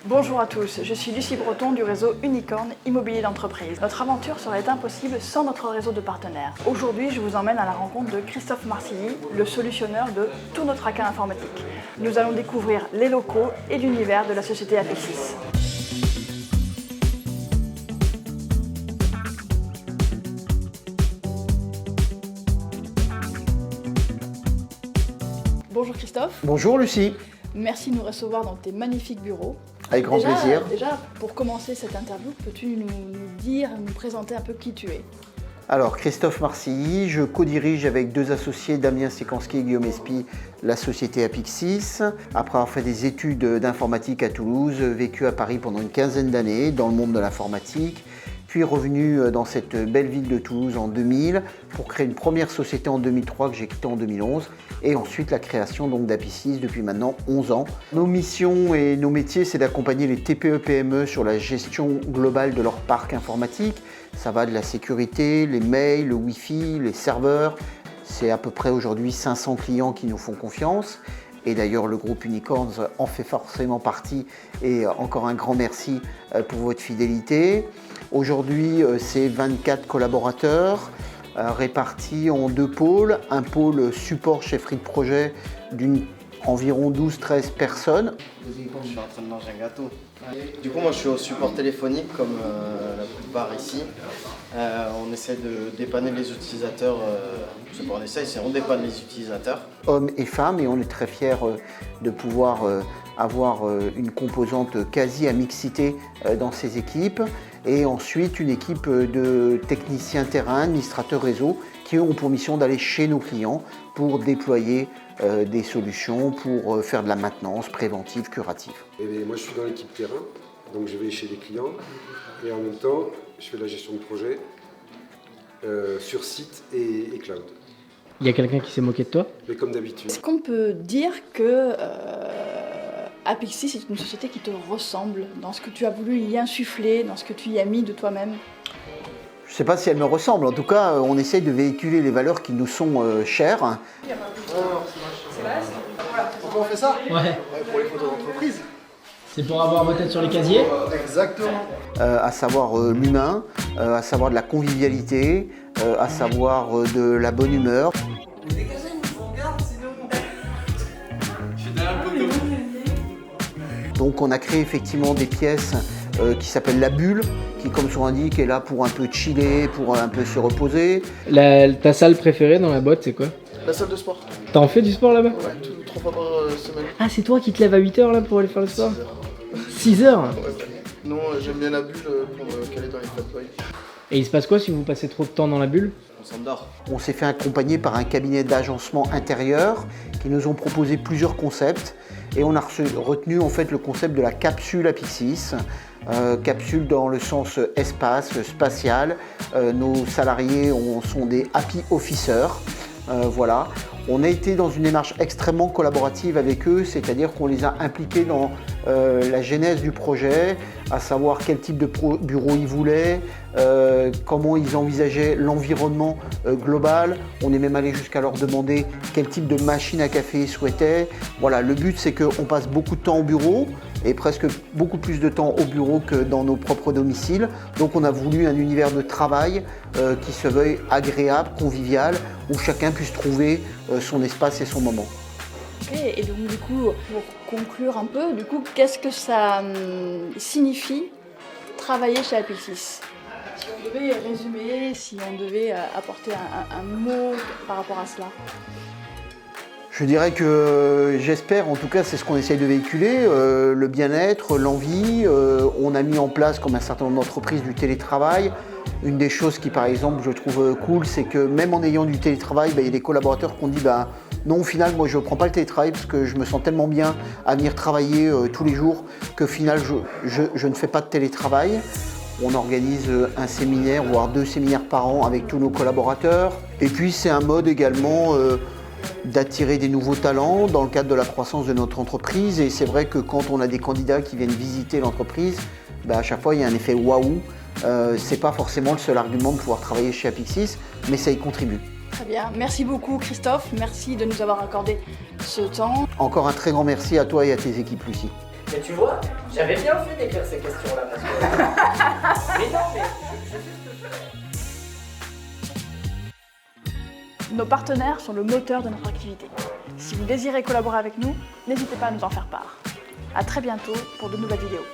Bonjour à tous, je suis Lucie Breton du réseau Unicorn Immobilier d'entreprise. Notre aventure serait impossible sans notre réseau de partenaires. Aujourd'hui, je vous emmène à la rencontre de Christophe Marcilly, le solutionneur de tous nos tracas informatiques. Nous allons découvrir les locaux et l'univers de la société Apixis. Bonjour Christophe. Bonjour Lucie. Merci de nous recevoir dans tes magnifiques bureaux. Avec grand plaisir. Déjà, pour commencer cette interview, peux-tu nous présenter un peu qui tu es? Alors, Christophe Marcilly, je co-dirige avec deux associés, Damien Sékanski et Guillaume Espy, la société Apixis. Après avoir fait des études d'informatique à Toulouse, vécu à Paris pendant une quinzaine d'années dans le monde de l'informatique, puis revenu dans cette belle ville de Toulouse en 2000 pour créer une première société en 2003 que j'ai quittée en 2011 et ensuite la création d'Apixis depuis maintenant 11 ans. Nos missions et nos métiers, c'est d'accompagner les TPE-PME sur la gestion globale de leur parc informatique. Ça va de la sécurité, les mails, le Wi-Fi, les serveurs. C'est à peu près aujourd'hui 500 clients qui nous font confiance. Et d'ailleurs, le groupe Unicorns en fait forcément partie. Et encore un grand merci pour votre fidélité. Aujourd'hui, c'est 24 collaborateurs répartis en deux pôles. Un pôle support chefferie de projet d'environ 12-13 personnes. Je suis en train de manger un gâteau. Du coup, moi je suis au support téléphonique comme la plupart ici. On essaie de dépanner les utilisateurs. On dépanne les utilisateurs. Hommes et femmes, et on est très fiers de pouvoir avoir une composante quasi à mixité dans ces équipes. Et ensuite, une équipe de techniciens terrain, administrateurs réseau, qui ont pour mission d'aller chez nos clients pour déployer des solutions, pour faire de la maintenance préventive, curative. Et moi, je suis dans l'équipe terrain, donc je vais chez les clients et en même temps, je fais de la gestion de projet sur site et cloud. Il y a quelqu'un qui s'est moqué de toi? Mais comme d'habitude. Est-ce qu'on peut dire que Apixis est une société qui te ressemble dans ce que tu as voulu y insuffler, dans ce que tu y as mis de toi-même? Je ne sais pas si elle me ressemble, en tout cas, on essaye de véhiculer les valeurs qui nous sont chères. Pourquoi on fait ça? Ouais. Pour les photos d'entreprise. C'est pour avoir vos têtes sur les casiers? Exactement. À savoir l'humain, à savoir de la convivialité, à savoir de la bonne humeur. Donc on a créé effectivement des pièces qui s'appellent la bulle, qui comme son indique est là pour un peu chiller, pour un peu se reposer. Ta salle préférée dans la boîte, c'est quoi? La salle de sport. T'en fais du sport là-bas? Ouais, 3 fois par semaine. Ah, c'est toi qui te lèves à 8h là pour aller faire le sport? 6h? Non, j'aime bien la bulle pour me caler dans les fat boys. Et il se passe quoi si vous passez trop de temps dans la bulle? On s'endort. On s'est fait accompagner par un cabinet d'agencement intérieur qui nous ont proposé plusieurs concepts et on a retenu en fait le concept de la capsule Apixis. Capsule dans le sens espace, spatial. Nos salariés sont des happy officers. Voilà. On a été dans une démarche extrêmement collaborative avec eux, c'est-à-dire qu'on les a impliqués dans la genèse du projet, à savoir quel type de bureau ils voulaient, comment ils envisageaient l'environnement global. On est même allé jusqu'à leur demander quel type de machine à café ils souhaitaient. Voilà, le but c'est qu'on passe beaucoup de temps au bureau et presque beaucoup plus de temps au bureau que dans nos propres domiciles. Donc on a voulu un univers de travail qui se veuille agréable, convivial, où chacun puisse trouver son espace et son moment. Ok, et donc du coup, pour conclure un peu, qu'est-ce que ça signifie travailler chez Apixis? Si on devait résumer, si on devait apporter un mot par rapport à cela. Je dirais que j'espère, en tout cas c'est ce qu'on essaye de véhiculer, le bien-être, l'envie. On a mis en place, comme un certain nombre d'entreprises, du télétravail. Une des choses qui, par exemple, je trouve cool, c'est que même en ayant du télétravail, il y a des collaborateurs qui ont dit non, au final, moi je ne prends pas le télétravail parce que je me sens tellement bien à venir travailler tous les jours qu'au final, je ne fais pas de télétravail. On organise un séminaire, voire 2 séminaires par an avec tous nos collaborateurs. Et puis c'est un mode également d'attirer des nouveaux talents dans le cadre de la croissance de notre entreprise. Et c'est vrai que quand on a des candidats qui viennent visiter l'entreprise, à chaque fois il y a un effet waouh. C'est pas forcément le seul argument de pouvoir travailler chez Apixis, mais ça y contribue. Très bien, merci beaucoup Christophe, merci de nous avoir accordé ce temps. Encore un très grand merci à toi et à tes équipes, Lucie. Mais tu vois, j'avais bien fait d'écrire ces questions-là parce que... mais non, mais je sais ce que je fais. Nos partenaires sont le moteur de notre activité. Si vous désirez collaborer avec nous, n'hésitez pas à nous en faire part. À très bientôt pour de nouvelles vidéos.